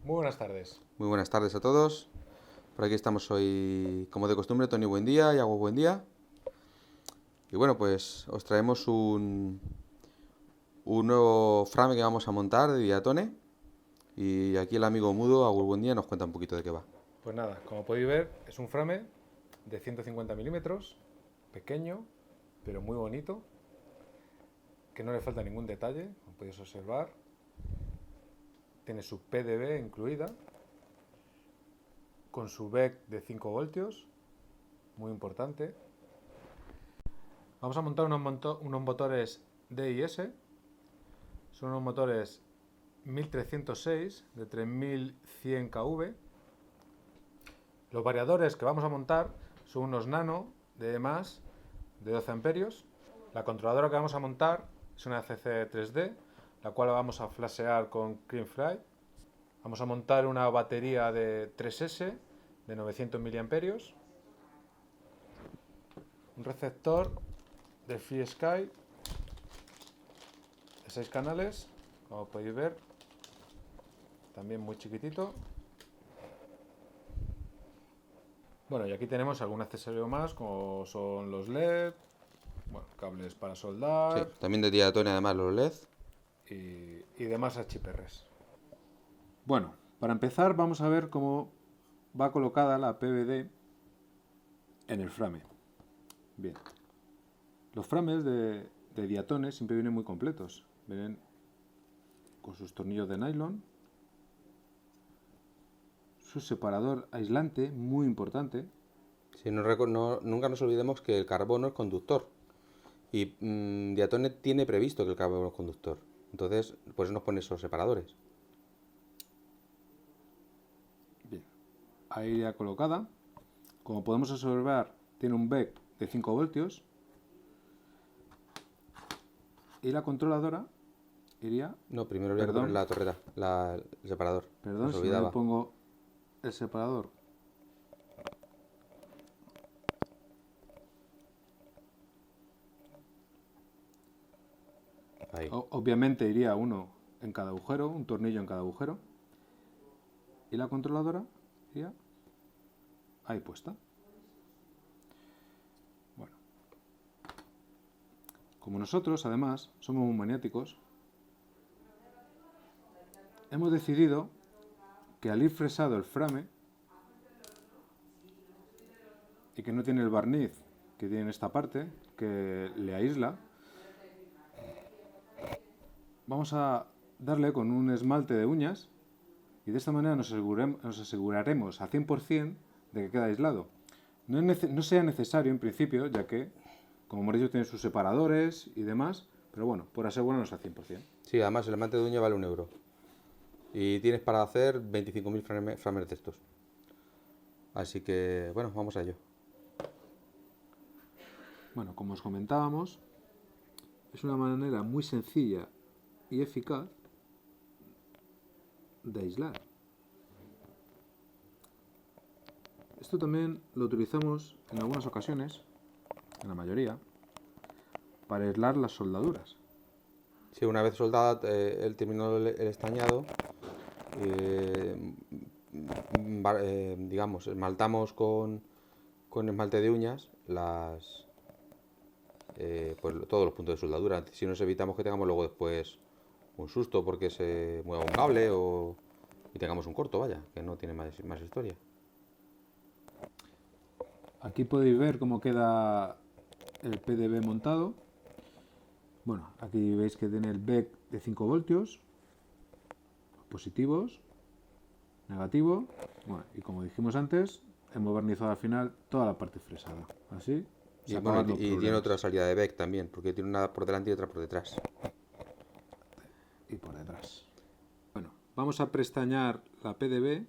Muy buenas tardes. Muy buenas tardes a todos. Por aquí estamos hoy, como de costumbre, Tony buen día y Agua buen día. Y bueno, pues os traemos un nuevo frame que vamos a montar de Diatone. Y aquí el amigo mudo, Agua buen día, nos cuenta un poquito de qué va. Pues nada, como podéis ver, es un frame de 150 milímetros, pequeño, pero muy bonito, que no le falta ningún detalle, como podéis observar. Tiene su PDB incluida, con su BEC de 5 voltios, muy importante. Vamos a montar unos motores DIS, son unos motores 1306 de 3100 kV. Los variadores que vamos a montar son unos nano de más de 12 amperios. La controladora que vamos a montar es una CC 3D, la cual vamos a flashear con CleanFly. Vamos a montar una batería de 3S de 900 miliamperios, un receptor de FreeSky de 6 canales, como podéis ver, también muy chiquitito. Bueno, y aquí tenemos algún accesorio más, como son los LED, bueno, cables para Sí, soldar también de Diatone además los LED. y demás HPRs. Bueno, para empezar vamos a ver cómo va colocada la PVD en el frame. Bien, los frames de Diatone siempre vienen muy completos. Vienen con sus tornillos de nylon, su separador aislante, muy importante. Sí, nunca nos olvidemos que el carbono es conductor. Y Diatone tiene previsto que el carbono es conductor. Entonces, por eso nos pone esos separadores. Bien, ahí ya colocada. Como podemos observar, tiene un BEC de 5 voltios. Y la controladora iría... No, primero habría que poner Perdón, la torreta, el separador. perdón, Nos si no le olvidaba. pongo el separador. Ahí. Obviamente iría uno en cada agujero, un tornillo en cada agujero. Y la controladora iría ahí puesta. Bueno, como nosotros además somos muy maniáticos, hemos decidido que al ir fresado el frame y que no tiene el barniz que tiene en esta parte, que le aísla, vamos a darle con un esmalte de uñas y de esta manera nos aseguraremos a 100% de que queda aislado. No sea necesario en principio, ya que, como hemos dicho, tiene sus separadores y demás, pero bueno, por asegurarnos al 100%. Sí, además el mate de uña vale 1 euro. Y tienes para hacer 25.000 frames de estos. Así que, bueno, vamos a ello. Bueno, como os comentábamos, es una manera muy sencilla y eficaz de aislar. Esto también lo utilizamos en algunas ocasiones, en la mayoría, para aislar las soldaduras. Sí, una vez soldada, él terminó el estañado, eh, digamos, esmaltamos con esmalte de uñas pues, todos los puntos de soldadura. Si nos evitamos que tengamos luego después un susto porque se mueva un cable y tengamos un corto, vaya, que no tiene más historia. Aquí podéis ver cómo queda el PDB montado. Bueno, aquí veis que tiene el BEC de 5 voltios, positivos, negativo, bueno, y como dijimos antes, hemos barnizado al final toda la parte fresada. Así Y, se bueno, acaban los y tiene problemas. otra salida de BEC también, porque tiene una por delante y otra por detrás. Y por detrás. Bueno, vamos a prestañar la PDB.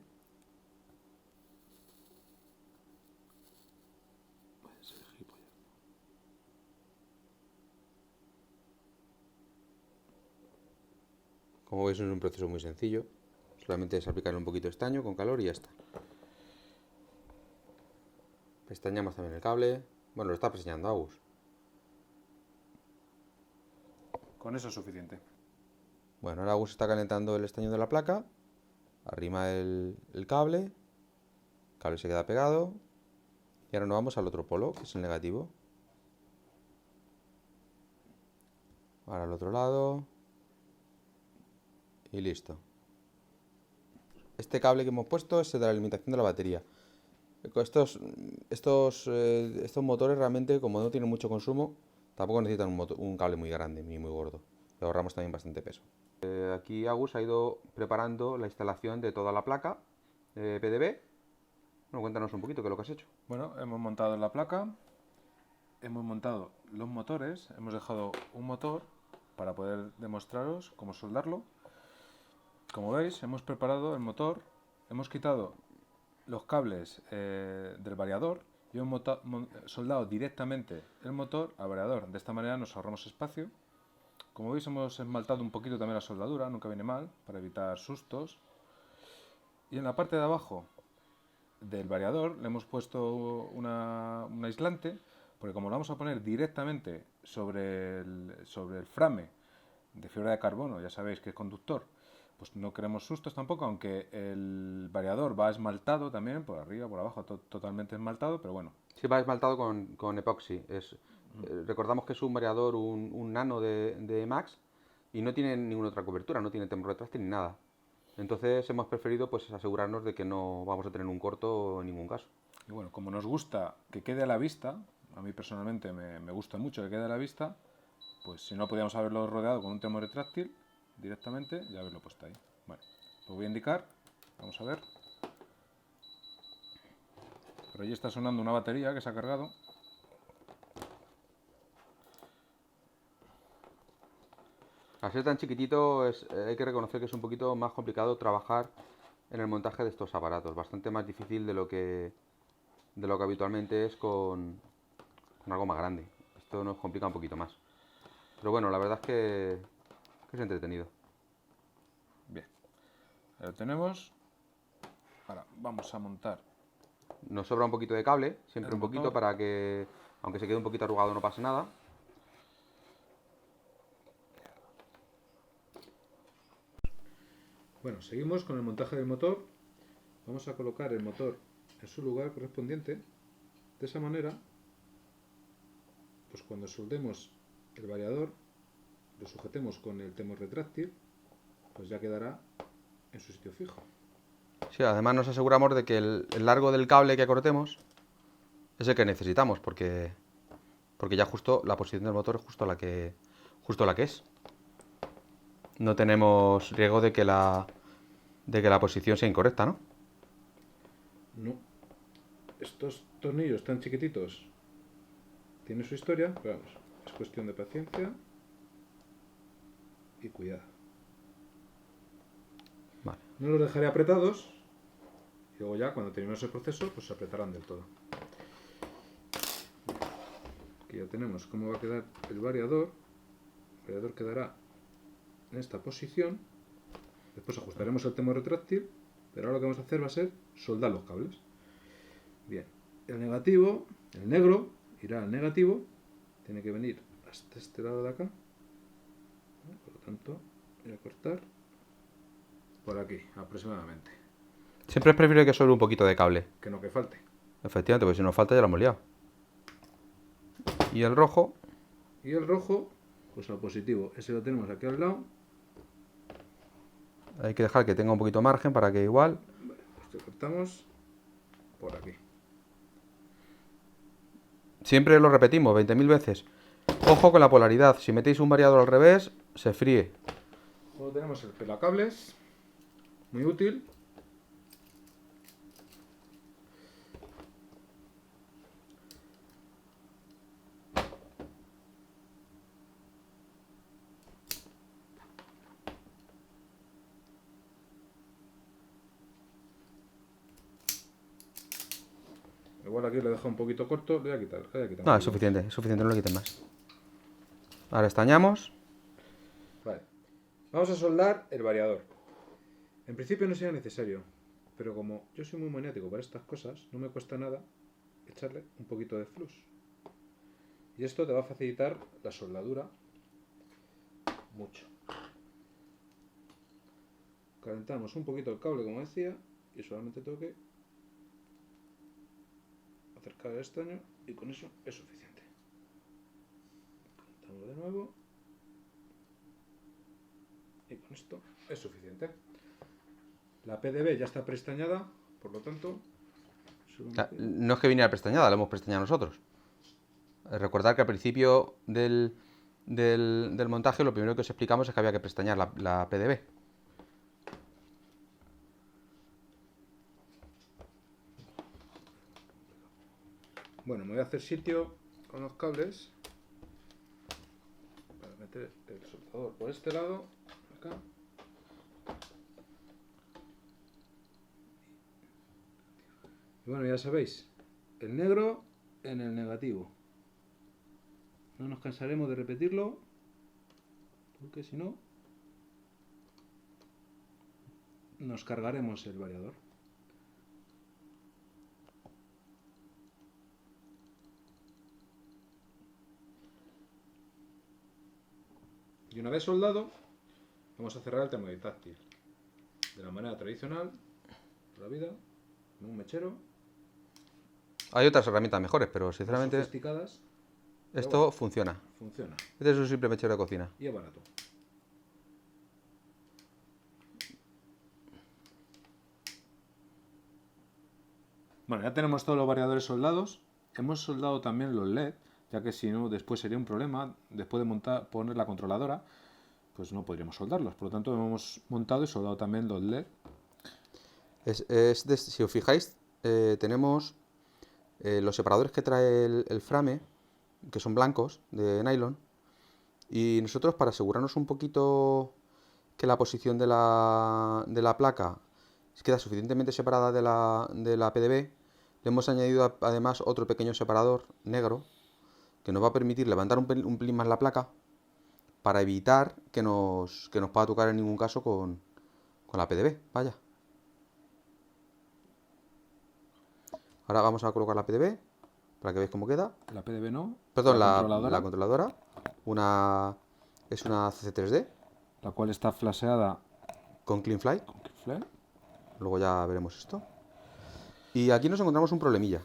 Como veis, es un proceso muy sencillo. Solamente es aplicarle un poquito de estaño con calor y ya está. Pestañamos también el cable. Bueno, lo está pestañando Agus. Con eso es suficiente. Bueno, ahora Agus está calentando el estaño de la placa. Arrima el cable se queda pegado y ahora nos vamos al otro polo, que es el negativo. Ahora al otro lado y listo. Este cable que hemos puesto es el de la alimentación de la batería. Estos motores realmente, como no tienen mucho consumo, tampoco necesitan un cable muy grande ni muy gordo. Le ahorramos también bastante peso. Aquí Agus ha ido preparando la instalación de toda la placa de PDB. Bueno, cuéntanos un poquito qué es lo que has hecho. Bueno, hemos montado la placa, hemos montado los motores, hemos dejado un motor para poder demostraros cómo soldarlo. Como veis, hemos preparado el motor, hemos quitado los cables del variador y hemos soldado directamente el motor al variador. De esta manera nos ahorramos espacio. Como veis, hemos esmaltado un poquito también la soldadura, nunca viene mal, para evitar sustos. Y en la parte de abajo del variador le hemos puesto un aislante, porque como lo vamos a poner directamente sobre el frame de fibra de carbono, ya sabéis que es conductor, pues no queremos sustos tampoco, aunque el variador va esmaltado también, por arriba, por abajo, totalmente esmaltado, pero bueno. Sí, va esmaltado con epoxi. Recordamos que es un variador, un nano de Max, y no tiene ninguna otra cobertura, no tiene temor retráctil ni nada. Entonces hemos preferido pues asegurarnos de que no vamos a tener un corto en ningún caso. Y bueno, como nos gusta que quede a la vista, a mí personalmente me gusta mucho que quede a la vista, pues si no podíamos haberlo rodeado con un temor retráctil directamente y haberlo puesto ahí. Bueno, pues voy a indicar, vamos a ver. Por allí está sonando una batería que se ha cargado. Al ser tan chiquitito hay que reconocer que es un poquito más complicado trabajar en el montaje de estos aparatos, bastante más difícil de lo que habitualmente es con algo más grande. Esto nos complica un poquito más. Pero bueno, la verdad es que es entretenido. Bien, ahí lo tenemos. Ahora vamos a montar. Nos sobra un poquito de cable, siempre El un poquito, motor. para que, aunque se quede un poquito arrugado, no pase nada. Bueno, seguimos con el montaje del motor. Vamos a colocar el motor en su lugar correspondiente. De esa manera, pues cuando soldemos el variador, lo sujetemos con el temor retráctil, pues ya quedará en su sitio fijo. Sí, además nos aseguramos de que el largo del cable que cortemos es el que necesitamos, porque ya justo la posición del motor es justo la que es. No tenemos riesgo de que la posición sea incorrecta, ¿no? No. Estos tornillos tan chiquititos tienen su historia, pero vamos, es cuestión de paciencia y cuidado. Vale. No los dejaré apretados y luego ya cuando terminemos el proceso pues se apretarán del todo. Aquí ya tenemos cómo va a quedar el variador. El variador quedará en esta posición. Después ajustaremos el temor retráctil, pero ahora lo que vamos a hacer va a ser soldar los cables. Bien, el negativo, el negro, irá al negativo, tiene que venir hasta este lado de acá. Por lo tanto, voy a cortar por aquí, aproximadamente. Siempre es preferible que sobre un poquito de cable. Que no que falte. Efectivamente, porque si nos falta ya lo hemos liado. Y el rojo. Y el rojo, pues al positivo. Ese lo tenemos aquí al lado. Hay que dejar que tenga un poquito de margen para que igual. Vale, pues lo cortamos por aquí. Siempre lo repetimos 20.000 veces. Ojo con la polaridad. Si metéis un variador al revés, se fríe. Luego tenemos el pelacables, muy útil. Igual aquí lo he dejado un poquito corto, lo voy a quitar. No, es suficiente, no lo quiten más. Ahora estañamos. Vale. Vamos a soldar el variador. En principio no sería necesario, pero como yo soy muy maniático para estas cosas, no me cuesta nada echarle un poquito de flux. Y esto te va a facilitar la soldadura mucho. calentamos un poquito el cable, como decía, y solamente tengo que acercar el estaño y con eso es suficiente. Calentamos de nuevo y con esto es suficiente. La PDB ya está preestañada, por lo tanto... No es que viniera prestañada, la hemos prestañado nosotros. Recordad que al principio del montaje lo primero que os explicamos es que había que prestañar la PDB. Bueno, me voy a hacer sitio con los cables para meter el soldador por este lado, acá. Y bueno, ya sabéis, el negro en el negativo. No nos cansaremos de repetirlo, porque si no, nos cargaremos el variador. Y una vez soldado, vamos a cerrar el termoditáctil de la manera tradicional, toda la vida, con un mechero. Hay otras herramientas mejores, pero sinceramente Sofisticadas. esto bueno, funciona. Funciona. Este es un simple mechero de cocina. Y es barato. Bueno, ya tenemos todos los variadores soldados. Hemos soldado también los LED, ya que si no después sería un problema. Después de poner la controladora, pues no podríamos soldarlos. Por lo tanto, hemos montado y soldado también los LED. Si os fijáis, tenemos los separadores que trae el frame, que son blancos, de nylon. Y nosotros, para asegurarnos un poquito que la posición de la placa queda suficientemente separada de la PDB, le hemos añadido además otro pequeño separador negro que nos va a permitir levantar un pelín más la placa para evitar que nos pueda tocar en ningún caso con la PDB. Vaya. Ahora vamos a colocar la PDB para que veáis cómo queda. La PDB no. Perdón, controladora. la controladora. Es una CC3D. La cual está flasheada con CleanFly. con CleanFly. Luego ya veremos esto. Y aquí nos encontramos un problemilla.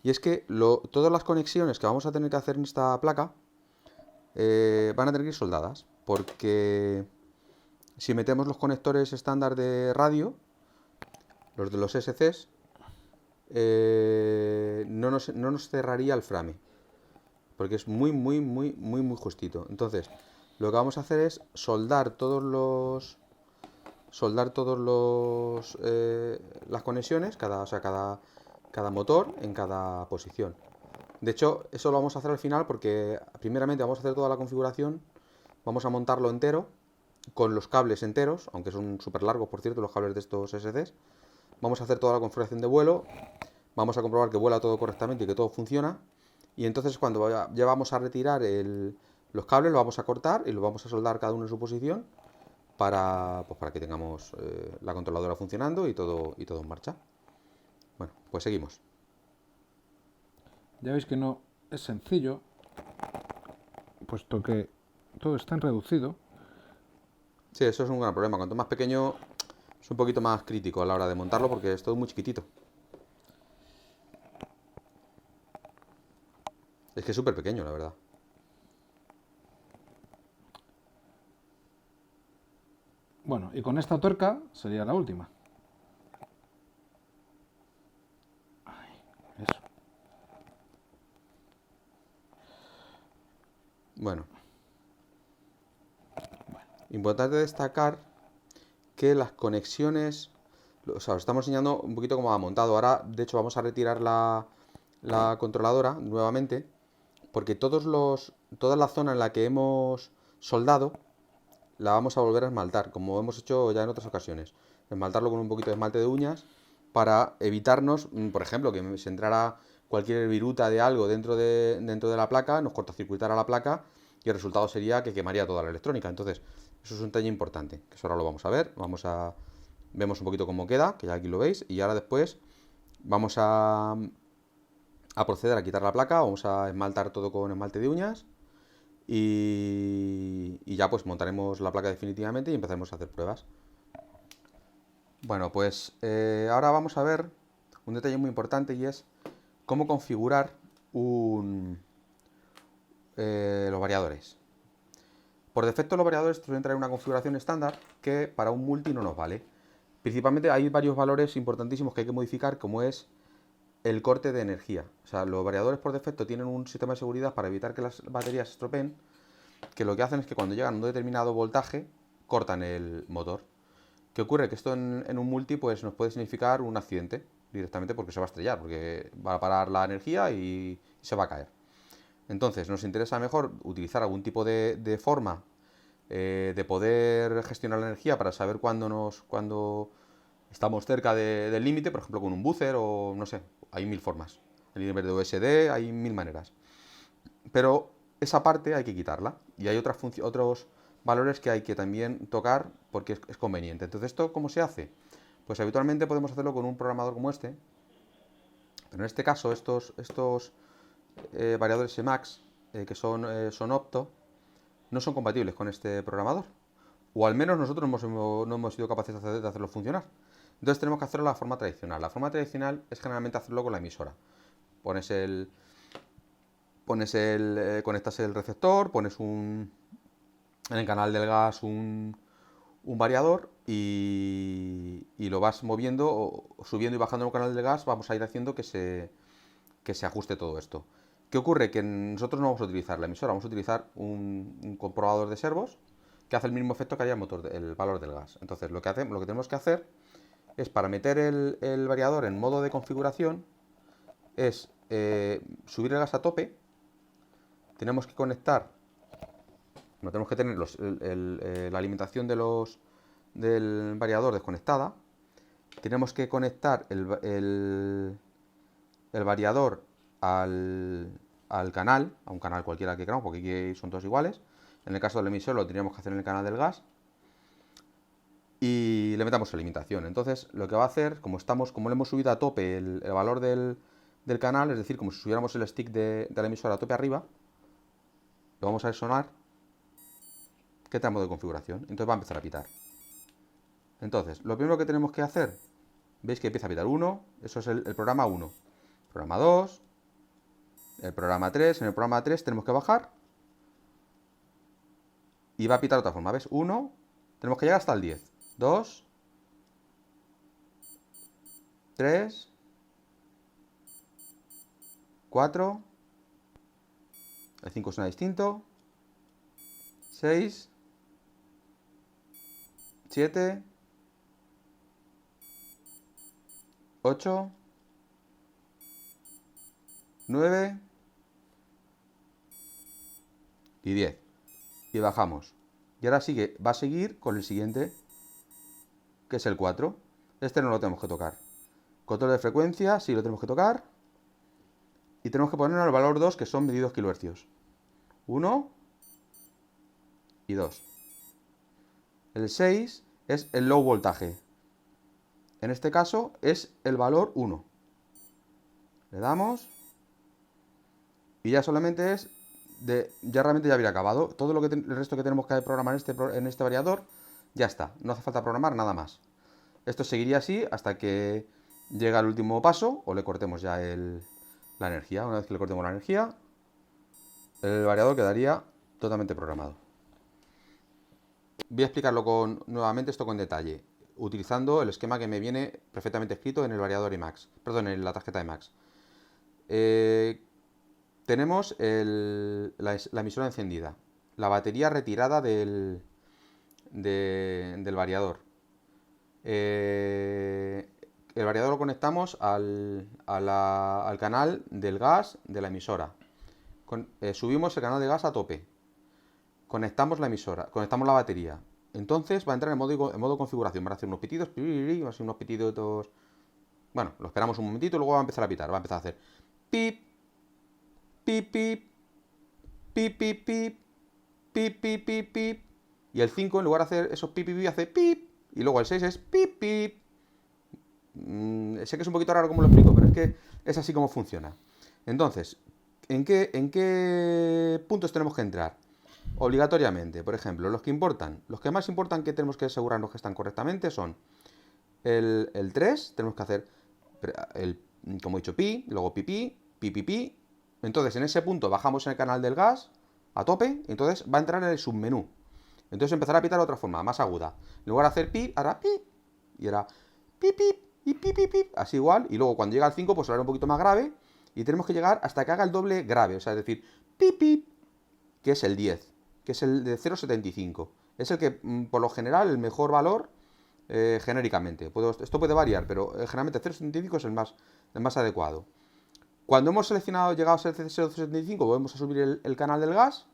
Y es que todas las conexiones que vamos a tener que hacer en esta placa van a tener que ir soldadas. Porque si metemos los conectores estándar de radio, los de los SCs, no nos cerraría el frame. Porque es muy justito. Entonces, lo que vamos a hacer es soldar las conexiones, cada motor en cada posición. De hecho, eso lo vamos a hacer al final porque primeramente vamos a hacer toda la configuración, vamos a montarlo entero, con los cables enteros, aunque son súper largos, por cierto, los cables de estos SCs. Vamos a hacer toda la configuración de vuelo, vamos a comprobar que vuela todo correctamente y que todo funciona. Y entonces cuando ya vamos a retirar los cables, lo vamos a cortar y lo vamos a soldar cada uno en su posición para que tengamos la controladora funcionando y todo en marcha. Bueno, pues seguimos. Ya veis que no es sencillo, puesto que todo está en reducido. Sí, eso es un gran problema. Cuanto más pequeño es un poquito más crítico a la hora de montarlo porque es todo muy chiquitito. Es que es súper pequeño, la verdad. Bueno, y con esta tuerca sería la última. Eso. Bueno. Importante destacar que las conexiones... O sea, os estamos enseñando un poquito cómo va montado. Ahora, de hecho, vamos a retirar la controladora nuevamente. Porque toda la zona en la que hemos soldado la vamos a volver a esmaltar, como hemos hecho ya en otras ocasiones. Esmaltarlo con un poquito de esmalte de uñas para evitarnos, por ejemplo, que se entrara cualquier viruta de algo dentro de la placa, nos cortocircuitara la placa y el resultado sería que quemaría toda la electrónica. Entonces, eso es un detalle importante, que eso ahora lo vamos a ver. Vemos un poquito cómo queda, que ya aquí lo veis, y ahora después vamos a proceder a quitar la placa, vamos a esmaltar todo con esmalte de uñas y ya pues montaremos la placa definitivamente y empezaremos a hacer pruebas. Bueno, pues ahora vamos a ver un detalle muy importante y es cómo configurar los variadores. Por defecto los variadores suelen traer una configuración estándar que para un multi no nos vale. Principalmente hay varios valores importantísimos que hay que modificar, como es el corte de energía. O sea, los variadores por defecto tienen un sistema de seguridad para evitar que las baterías se estropeen, que lo que hacen es que cuando llegan a un determinado voltaje cortan el motor. ¿Qué ocurre? Que esto en un multi pues, nos puede significar un accidente directamente porque se va a estrellar, porque va a parar la energía y se va a caer. Entonces nos interesa mejor utilizar algún tipo de forma de poder gestionar la energía para saber cuándo estamos cerca del límite, por ejemplo con un buzzer o no sé, hay mil formas. El nivel de USD hay mil maneras. Pero esa parte hay que quitarla y hay otros valores que hay que también tocar porque es conveniente. Entonces, ¿esto cómo se hace? Pues habitualmente podemos hacerlo con un programador como este, pero en este caso estos variadores Emacs que son Opto no son compatibles con este programador, o al menos nosotros no hemos sido capaces de hacerlo funcionar. Entonces tenemos que hacerlo de la forma tradicional. La forma tradicional es generalmente hacerlo con la emisora. Conectas el receptor, pones en el canal del gas un variador y lo vas moviendo, o subiendo y bajando en el canal del gas, vamos a ir haciendo que se ajuste todo esto. ¿Qué ocurre? Que nosotros no vamos a utilizar la emisora, vamos a utilizar un comprobador de servos que hace el mismo efecto que haría el valor del gas. Entonces lo que tenemos que hacer es, para meter el variador en modo de configuración, es subir el gas a tope. Tenemos que conectar, no tenemos que tener la alimentación del variador desconectada. Tenemos que conectar el variador al canal, a un canal cualquiera que queramos, porque aquí son todos iguales. En el caso del emisor lo tendríamos que hacer en el canal del gas. Y le metamos alimentación. Entonces lo que va a hacer, como le hemos subido a tope el valor del canal, es decir, como si subiéramos el stick de la emisora a tope arriba, lo vamos a ver sonar, que tenemos de configuración. Entonces va a empezar a pitar. Entonces, lo primero que tenemos que hacer, veis que empieza a pitar 1, eso es el programa 1. Programa 2, el programa 3, en el programa 3 tenemos que bajar y va a pitar de otra forma, ¿ves? 1, tenemos que llegar hasta el 10. 2, 3, 4, el 5 suena distinto, 6, 7, 8, 9 y 10. Y bajamos. Y ahora va a seguir con el siguiente, que es el 4. Este no lo tenemos que tocar. Control de frecuencia, sí lo tenemos que tocar. Y tenemos que poner el valor 2, que son medidos kilohercios. 1 y 2. El 6 es el low voltaje. En este caso es el valor 1. Le damos. Y ya solamente es ya realmente ya habría acabado. Todo el resto que tenemos que programar en este variador ya está. No hace falta programar nada más. Esto seguiría así hasta que llega el último paso o le cortemos ya la energía. Una vez que le cortemos la energía, el variador quedaría totalmente programado. Voy a explicarlo nuevamente esto con detalle, utilizando el esquema que me viene perfectamente escrito en el variador Emacs, perdón, en la tarjeta Emacs. Tenemos la emisora encendida, la batería retirada del variador. El variador lo conectamos al canal del gas de la emisora. Subimos el canal de gas a tope. Conectamos la emisora, conectamos la batería. Entonces va a entrar en modo configuración. Van a hacer unos pitidos, va a hacer unos pitidos. Bueno, lo esperamos un momentito y luego va a empezar a pitar. Va a empezar a hacer pip, pip, pip, pip, pip, pip, pip, pip, pip, pip. Y el 5, en lugar de hacer esos pip, pip, pip, hace pip. Y luego el 6 es pip, pip. Sé que es un poquito raro como lo explico, pero es que es así como funciona. Entonces, ¿en qué puntos tenemos que entrar? Obligatoriamente, por ejemplo, los que más importan que tenemos que asegurarnos que están correctamente son el 3, tenemos que hacer, como he dicho, pi, luego pi, pi, pi, pi, pi. Entonces en ese punto bajamos en el canal del gas a tope, y entonces va a entrar en el submenú. Entonces empezará a pitar de otra forma, más aguda. En lugar de hacer pi, hará pi, y hará pi, pi, y pi, pi, pi, así igual. Y luego cuando llega al 5, pues hará un poquito más grave, y tenemos que llegar hasta que haga el doble grave, o sea, es decir, pi, pi, que es el 10, que es el de 0,75. Es el que, por lo general, el mejor valor genéricamente. Esto puede variar, pero generalmente 0,75 es el más adecuado. Cuando hemos seleccionado, llegado a ser 0,75, volvemos a subir el canal del gas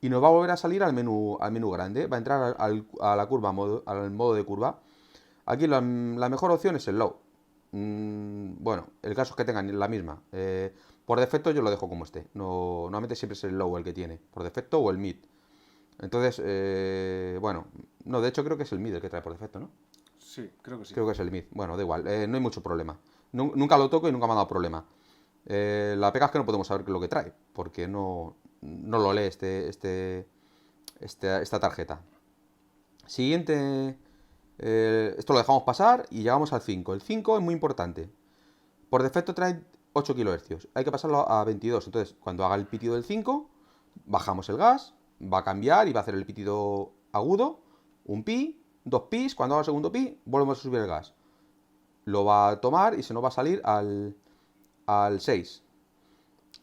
y nos va a volver a salir al menú grande. Va a entrar a la curva, al modo de curva. Aquí la mejor opción es el low. Bueno, el caso es que tengan la misma. Por defecto yo lo dejo como esté. Normalmente siempre es el low el que tiene, por defecto, o el mid. Entonces, bueno, no, de hecho creo que es el mid el que trae por defecto, ¿no? Sí, creo que sí. Creo que es el mid. Bueno, da igual, no hay mucho problema. Nunca lo toco y nunca me ha dado problema. La pega es que no podemos saber qué es lo que trae, porque no lo lee esta tarjeta. Siguiente, esto lo dejamos pasar y llegamos al 5. El 5 es muy importante. Por defecto trae 8 kHz. Hay que pasarlo a 22. Entonces, cuando haga el pitido del 5, bajamos el gas, va a cambiar y va a hacer el pitido agudo, un pi, dos pis. Cuando haga el segundo pi, volvemos a subir el gas. Lo va a tomar y se nos va a salir al 6.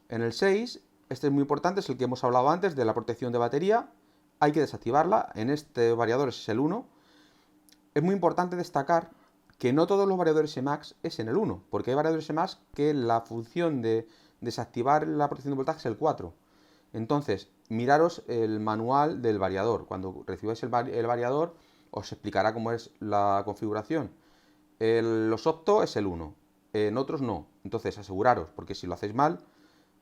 En el 6, este es muy importante, es el que hemos hablado antes de la protección de batería. Hay que desactivarla. En este variador es el 1. Es muy importante destacar que no todos los variadores Emax es en el 1, porque hay variadores Emax que la función de desactivar la protección de voltaje es el 4. Entonces, miraros el manual del variador. Cuando recibáis el variador, os explicará cómo es la configuración. Los opto es el 1, en otros no. Entonces, aseguraros, porque si lo hacéis mal,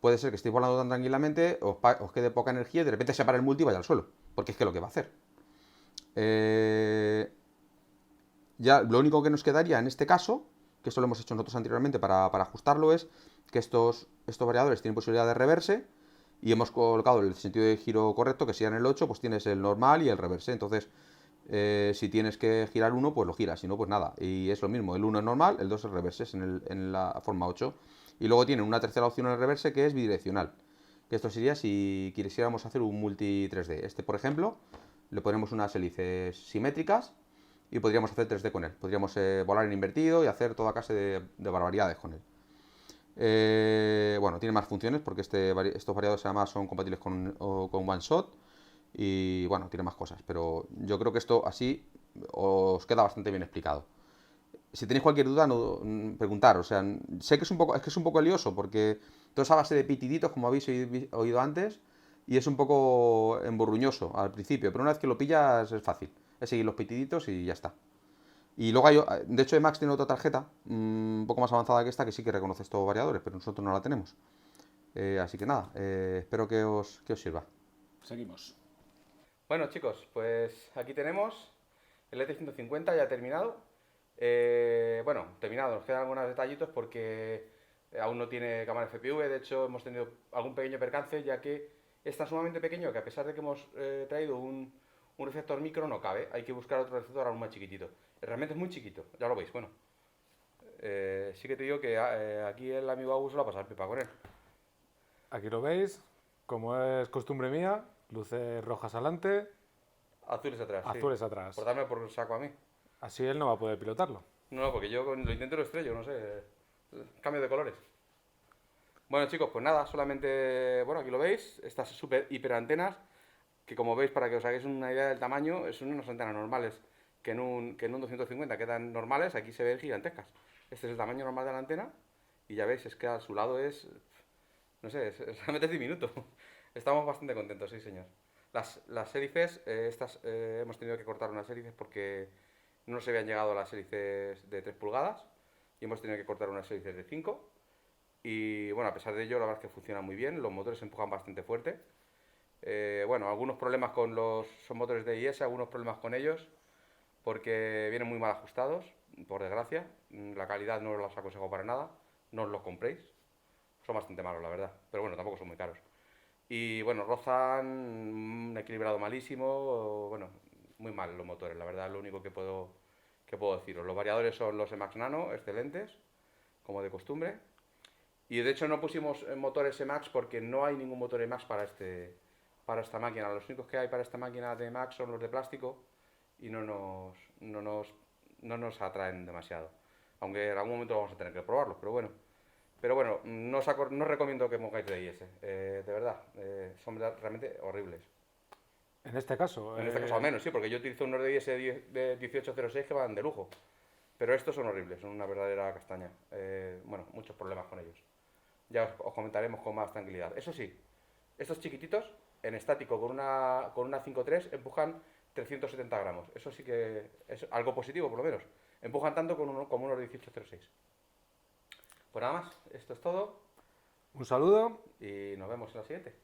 puede ser que estéis volando tan tranquilamente, os quede poca energía y de repente se para el multi y vaya al suelo, porque es que lo que va a hacer. Ya lo único que nos quedaría en este caso, que esto lo hemos hecho nosotros anteriormente para ajustarlo, es que estos variadores tienen posibilidad de reverse y hemos colocado el sentido de giro correcto, que si en el 8, pues tienes el normal y el reverse. Entonces, si tienes que girar uno, pues lo giras, si no, pues nada. Y es lo mismo, el 1 es normal, el 2 es reverse, es en la forma 8. Y luego tienen una tercera opción en el reverse que es bidireccional. Que esto sería si quisiéramos hacer un multi 3D. Este, por ejemplo, le ponemos unas hélices simétricas y podríamos hacer 3D con él. Podríamos volar en invertido y hacer toda clase de barbaridades con él. Bueno, tiene más funciones porque estos variadores además son compatibles con OneShot y bueno, tiene más cosas, pero yo creo que esto así os queda bastante bien explicado. Si tenéis cualquier duda, preguntar. O sea, sé que es un poco lioso porque todo es a base de pitiditos, como habéis oído antes, y es un poco emborruñoso al principio, pero una vez que lo pillas es fácil. Es seguir los pitiditos y ya está. Y luego de hecho, Emacs tiene otra tarjeta un poco más avanzada que esta que sí que reconoce estos variadores, pero nosotros no la tenemos. Así que nada, espero que os sirva. Seguimos. Bueno, chicos, pues aquí tenemos el ET150 ya terminado. Bueno, terminado, nos quedan algunos detallitos porque aún no tiene cámara FPV. De hecho, hemos tenido algún pequeño percance, ya que es tan sumamente pequeño que a pesar de que hemos traído un receptor micro, no cabe. Hay que buscar otro receptor aún más chiquitito. Realmente es muy chiquito, ya lo veis. Bueno, sí que te digo que aquí el amigo Agus se lo va a pasar pipa con él. Aquí lo veis, como es costumbre mía, luces rojas adelante, Azules atrás, azules sí. atrás. Por darme por el saco a mí. Así él no va a poder pilotarlo. No, porque yo lo intento y lo estrello, no sé. Cambio de colores. Bueno, chicos, pues nada, solamente, bueno, aquí lo veis, estas super hiper antenas, que como veis, para que os hagáis una idea del tamaño, son unas antenas normales, que en un 250 quedan normales, aquí se ven gigantescas. Este es el tamaño normal de la antena, y ya veis, es que a su lado es, no sé, realmente es diminuto. Estamos bastante contentos, sí, señor. Las hélices, estas hemos tenido que cortar unas hélices porque no se habían llegado a las hélices de 3 pulgadas, y hemos tenido que cortar unas hélices de 5. Y bueno, a pesar de ello, la verdad es que funciona muy bien, los motores se empujan bastante fuerte. Bueno, algunos problemas son motores de IS, algunos problemas con ellos, porque vienen muy mal ajustados, por desgracia. La calidad no os los aconsejo para nada, no os los compréis. Son bastante malos, la verdad, pero bueno, tampoco son muy caros. Y bueno, rozan un equilibrado malísimo, bueno, muy mal los motores, la verdad, es lo único que ¿Qué puedo deciros? Los variadores son los Emax Nano, excelentes, como de costumbre. Y de hecho no pusimos motores Emax porque no hay ningún motor Emax para esta máquina. Los únicos que hay para esta máquina de Emax son los de plástico y no nos atraen demasiado. Aunque en algún momento vamos a tener que probarlos, pero bueno. Pero bueno, no os recomiendo que pongáis de IS, de verdad, son realmente horribles. En este caso, En este caso al menos, sí, porque yo utilizo unos de IS de 1806 que van de lujo. Pero estos son horribles, son una verdadera castaña. Bueno, muchos problemas con ellos. Ya os comentaremos con más tranquilidad. Eso sí, estos chiquititos, en estático con una 5.3, empujan 370 gramos. Eso sí que es algo positivo, por lo menos. Empujan tanto como unos 1806. Pues nada más, esto es todo un saludo. y nos vemos en la siguiente.